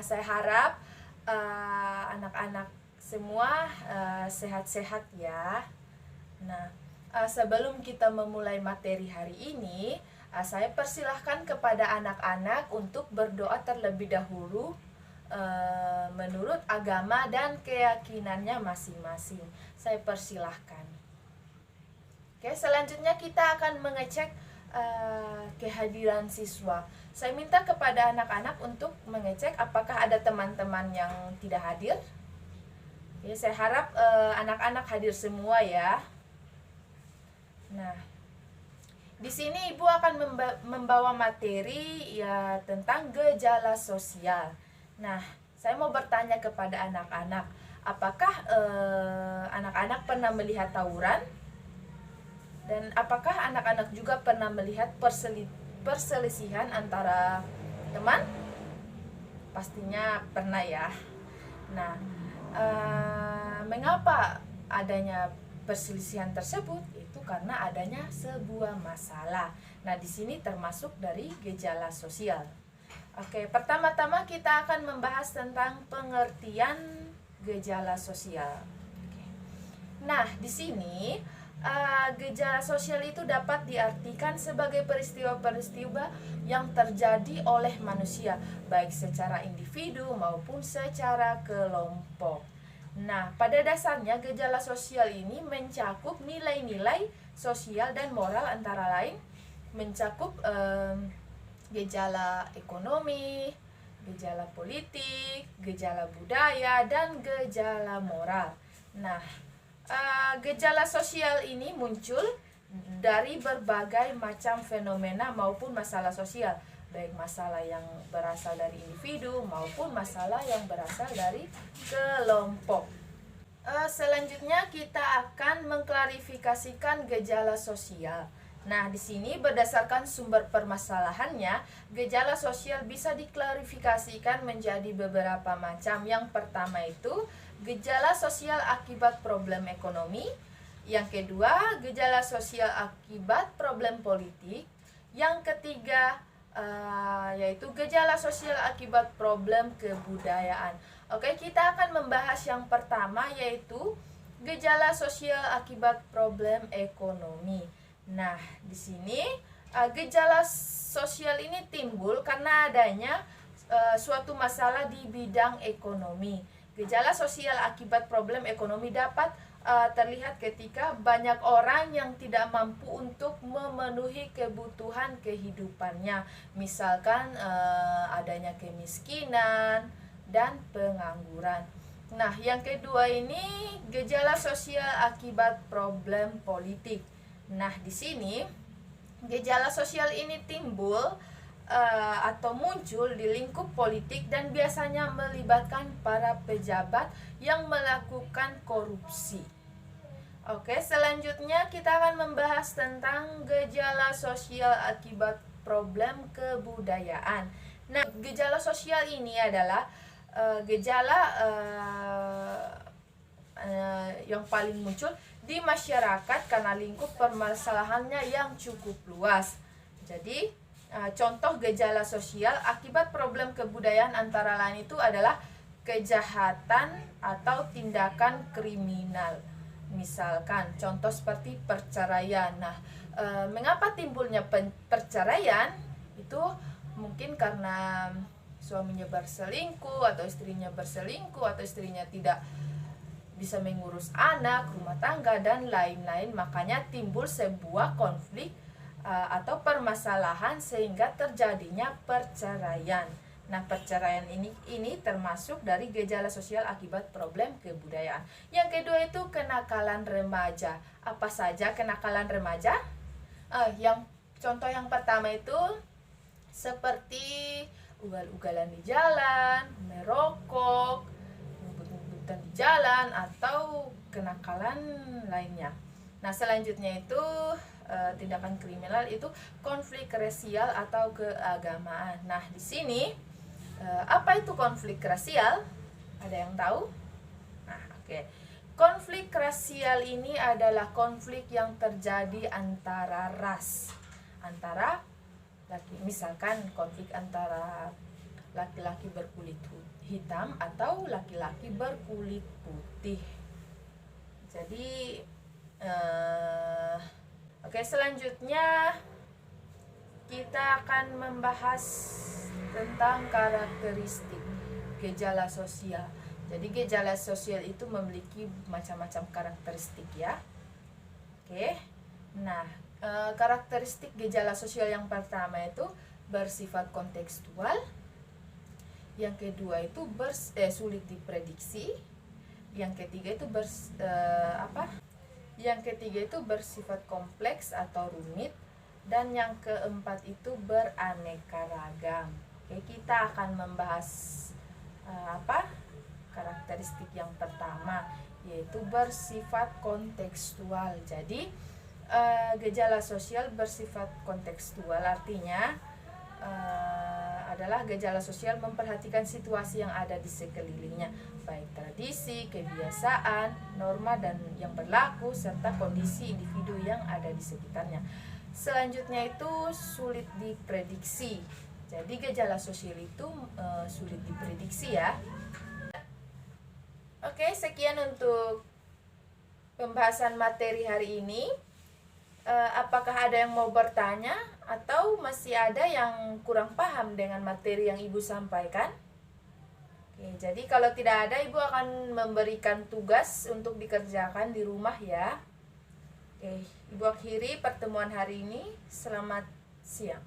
saya harap anak-anak semua sehat-sehat ya. Nah, sebelum kita memulai materi hari ini, saya persilahkan kepada anak-anak untuk berdoa terlebih dahulu menurut agama dan keyakinannya masing-masing. Saya persilahkan. Oke, selanjutnya kita akan mengecek kehadiran siswa. Saya minta kepada anak-anak untuk mengecek apakah ada teman-teman yang tidak hadir. Ya, saya harap anak-anak hadir semua ya. Nah, di sini Ibu akan membawa materi ya tentang gejala sosial. Nah, saya mau bertanya kepada anak-anak, apakah anak-anak pernah melihat tawuran? Dan apakah anak-anak juga pernah melihat perselisihan antara teman? Pastinya pernah ya. Nah, mengapa adanya perselisihan tersebut? Itu karena adanya sebuah masalah. Nah, di sini termasuk dari gejala sosial. Oke, pertama-tama kita akan membahas tentang pengertian gejala sosial. Oke. Nah, di sini gejala sosial itu dapat diartikan sebagai peristiwa-peristiwa yang terjadi oleh manusia, baik secara individu maupun secara kelompok. Nah, pada dasarnya gejala sosial ini mencakup nilai-nilai sosial dan moral, antara lain mencakup gejala ekonomi, gejala politik, gejala budaya, dan gejala moral. Nah, gejala sosial ini muncul dari berbagai macam fenomena maupun masalah sosial, baik masalah yang berasal dari individu maupun masalah yang berasal dari kelompok. Selanjutnya kita akan mengklarifikasikan gejala sosial. Nah, di sini berdasarkan sumber permasalahannya, gejala sosial bisa diklarifikasikan menjadi beberapa macam. Yang pertama itu gejala sosial akibat problem ekonomi. Yang kedua, gejala sosial akibat problem politik. Yang ketiga, yaitu gejala sosial akibat problem kebudayaan. Oke, kita akan membahas yang pertama, yaitu gejala sosial akibat problem ekonomi. Nah, di sini gejala sosial ini timbul karena adanya suatu masalah di bidang ekonomi. Gejala sosial akibat problem ekonomi dapat terlihat ketika banyak orang yang tidak mampu untuk memenuhi kebutuhan kehidupannya. Misalkan adanya kemiskinan dan pengangguran. Nah, yang kedua ini gejala sosial akibat problem politik. Nah, di sini gejala sosial ini timbul atau muncul di lingkup politik dan biasanya melibatkan para pejabat yang melakukan korupsi. Oke, selanjutnya kita akan membahas tentang gejala sosial akibat problem kebudayaan. Nah, gejala sosial ini adalah gejala yang paling muncul di masyarakat karena lingkup permasalahannya yang cukup luas. Jadi, contoh gejala sosial akibat problem kebudayaan antara lain itu adalah kejahatan atau tindakan kriminal. Misalkan contoh seperti perceraian. Nah, mengapa timbulnya perceraian? Itu mungkin karena suaminya berselingkuh atau istrinya berselingkuh atau istrinya tidak bisa mengurus anak, rumah tangga, dan lain-lain. Makanya timbul sebuah konflik atau permasalahan sehingga terjadinya perceraian. Nah, perceraian ini termasuk dari gejala sosial akibat problem kebudayaan. Yang kedua itu kenakalan remaja. Apa saja kenakalan remaja? Contoh yang pertama itu seperti ugal-ugalan di jalan, merokok, ngebut-ngebutan di jalan, atau kenakalan lainnya. Nah, selanjutnya itu tindakan kriminal itu konflik rasial atau keagamaan. Nah, di sini apa itu konflik rasial? Ada yang tahu? Nah, oke. Konflik rasial ini adalah konflik yang terjadi antara ras, antara laki. Misalkan konflik antara laki-laki berkulit hitam atau laki-laki berkulit putih. Jadi oke, selanjutnya kita akan membahas tentang karakteristik gejala sosial. Jadi gejala sosial itu memiliki macam-macam karakteristik ya. Oke. Nah, karakteristik gejala sosial yang pertama itu bersifat kontekstual. Yang kedua itu sulit diprediksi. Yang ketiga itu Yang ketiga itu bersifat kompleks atau rumit, dan yang keempat itu beraneka ragam. Oke, kita akan membahas karakteristik yang pertama, yaitu bersifat kontekstual. Jadi gejala sosial bersifat kontekstual artinya adalah gejala sosial memperhatikan situasi yang ada di sekelilingnya, baik tradisi, kebiasaan, norma dan yang berlaku, serta kondisi individu yang ada di sekitarnya. Selanjutnya itu sulit diprediksi. Jadi gejala sosial itu sulit diprediksi ya. Oke, sekian untuk pembahasan materi hari ini. Apakah ada yang mau bertanya atau masih ada yang kurang paham dengan materi yang Ibu sampaikan? Oke, jadi kalau tidak ada, Ibu akan memberikan tugas untuk dikerjakan di rumah ya. Oke, Ibu akhiri pertemuan hari ini. Selamat siang.